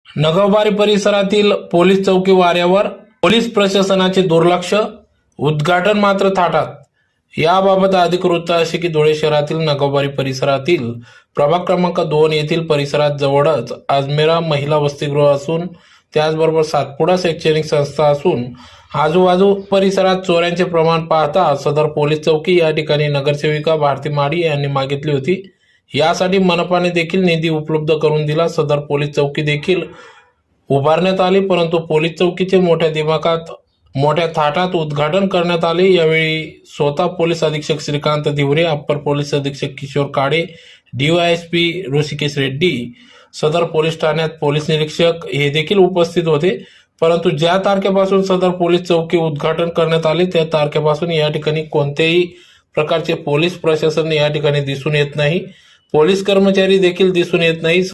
नगरबारी परिसरातील पोलीस चौकी वाऱ्यावर, पोलीस प्रशासनाचे दुर्लक्ष, उद्घाटन मात्र थाटात. याबाबत अधिक वृत्त असे की धुळे शहरातील नगरबारी परिसरातील प्रभाग क्रमांक 2 येथील परिसरात जवळच आजमेरा महिला वसतिगृह असून त्याचबरोबर सातपुडा शैक्षणिक संस्था असून आजूबाजू परिसरात चोऱ्यांचे प्रमाण पाहता सदर पोलीस चौकी या ठिकाणी नगरसेविका भारती माडी यांनी मागितली होती. यासाठी मनपाने देखील निधी उपलब्ध करून दिला. सदर पोलीस चौकी देखील उभारण्यात आली, परंतु पोलीस चौकीचे मोठ्या थाटात उद्घाटन करण्यात आले. यावेळी स्वतः पोलीस अधीक्षक श्रीकांत दिवरे, अप्पर पोलीस अधीक्षक किशोर काळे, DYSP ऋषिकेश रेड्डी, सदर पोलीस ठाण्यात पोलीस निरीक्षक हे देखील उपस्थित होते. परंतु ज्या तारखेपासून सदर पोलीस चौकी उद्घाटन करण्यात आले त्या तारखेपासून या ठिकाणी कोणत्याही प्रकारचे पोलीस प्रशासन या ठिकाणी दिसून येत नाही. पोलीस कर्मचारी देखील दिसून येत नाही.